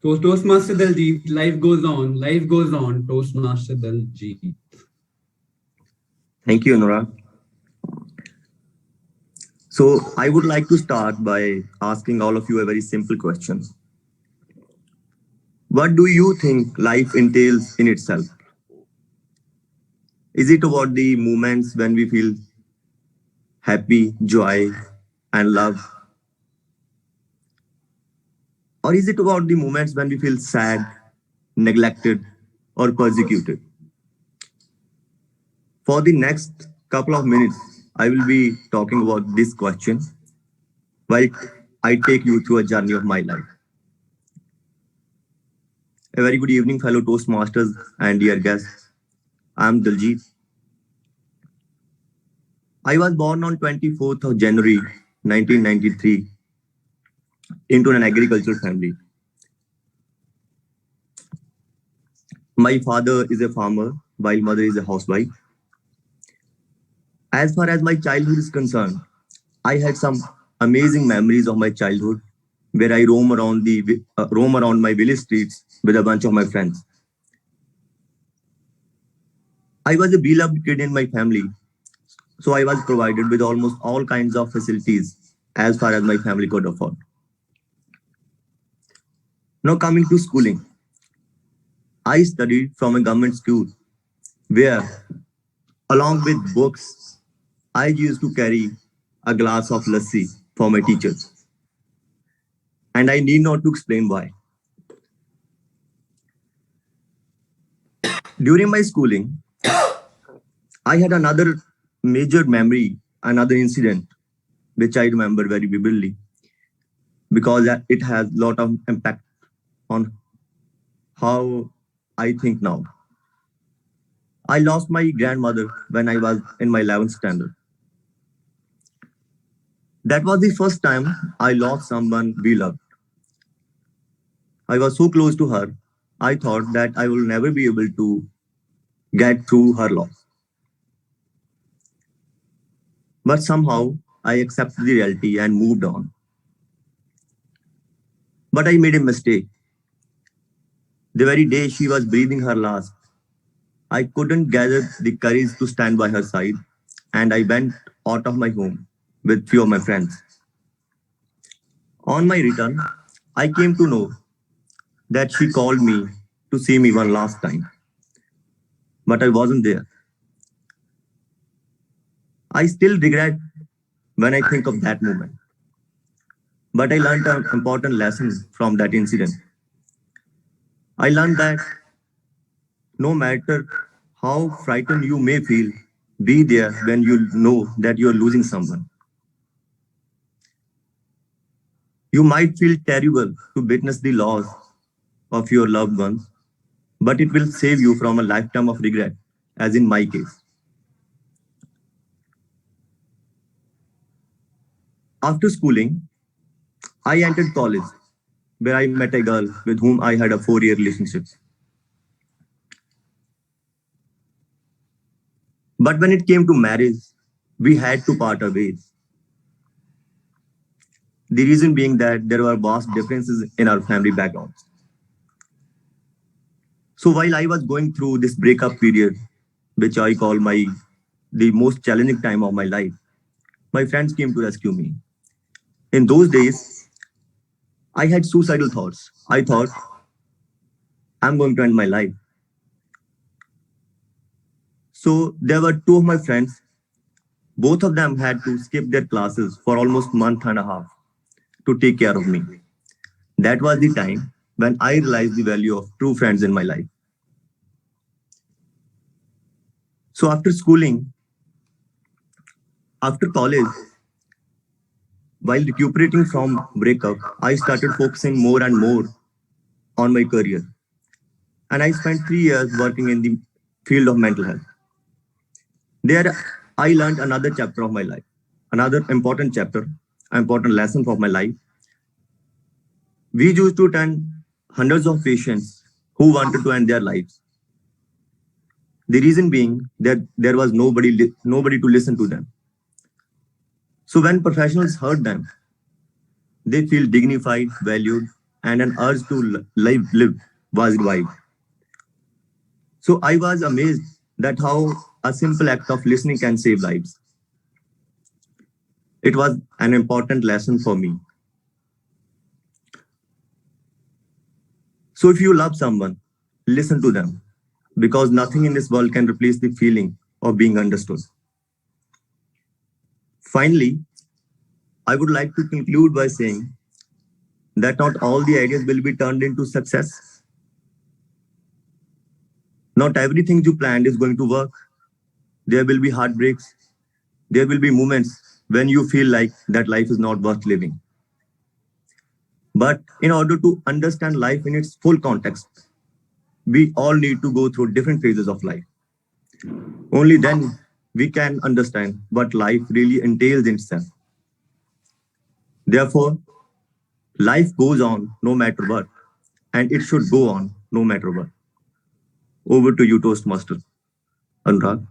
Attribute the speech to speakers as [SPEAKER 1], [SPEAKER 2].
[SPEAKER 1] Toastmaster Daljit, life goes on, life goes on, Toastmaster Daljit.
[SPEAKER 2] Thank you, Nora. So I would like to start by asking all of you a very simple question. What do you think life entails in itself? Is it about the moments when we feel happy, joy, and love? Or is it about the moments when we feel sad, neglected, or persecuted? For the next couple of minutes, I will be talking about this question while I take you through a journey of my life. A very good evening, fellow Toastmasters and dear guests. I am Daljit. I was born on 24th of January 1993 into an agricultural family. My father is a farmer while mother is a housewife. As far as my childhood is concerned, I had some amazing memories of my childhood where I roam around my village streets with a bunch of my friends. I was a beloved kid in my family, so I was provided with almost all kinds of facilities as far as my family could afford. Now coming to schooling, I studied from a government school where, along with books, I used to carry a glass of lassi for my teachers. And I need not to explain why. During my schooling, I had another major memory, another incident, which I remember very vividly because it has a lot of impact on how I think now. I lost my grandmother when I was in my 11th standard. That was the first time I lost someone we loved. I was so close to her, I thought that I will never be able to get through her loss. But somehow I accepted the reality and moved on. But I made a mistake. The very day she was breathing her last, I couldn't gather the courage to stand by her side, and I went out of my home with few of my friends. On my return, I came to know that she called me to see me one last time, but I wasn't there. I still regret when I think of that moment, but I learned an important lesson from that incident. I learned that no matter how frightened you may feel, be there when you know that you're losing someone. You might feel terrible to witness the loss of your loved ones, but it will save you from a lifetime of regret, as in my case. After schooling, I entered college, where I met a girl with whom I had a 4-year relationship. But when it came to marriage, we had to part our ways. The reason being that there were vast differences in our family backgrounds. So while I was going through this breakup period, which I call the most challenging time of my life, my friends came to rescue me. In those days, I had suicidal thoughts. I thought, I'm going to end my life. So there were two of my friends. Both of them had to skip their classes for almost a month and a half to take care of me. That was the time when I realized the value of true friends in my life. So after college, while recuperating from breakup, I started focusing more and more on my career. And I spent 3 years working in the field of mental health. There, I learned another chapter of my life, another important chapter, important lesson of my life. We used to attend hundreds of patients who wanted to end their lives. The reason being that there was nobody to listen to them. So when professionals heard them, they feel dignified, valued, and an urge to live was revived. So I was amazed that how a simple act of listening can save lives. It was an important lesson for me. So if you love someone, listen to them because nothing in this world can replace the feeling of being understood. Finally, I would like to conclude by saying that not all the ideas will be turned into success. Not everything you planned is going to work. There will be heartbreaks. There will be moments when you feel like that life is not worth living. But in order to understand life in its full context, we all need to go through different phases of life. Only then we can understand what life really entails in itself. Therefore, life goes on no matter what, and it should go on no matter what. Over to you, Toastmaster Anurag.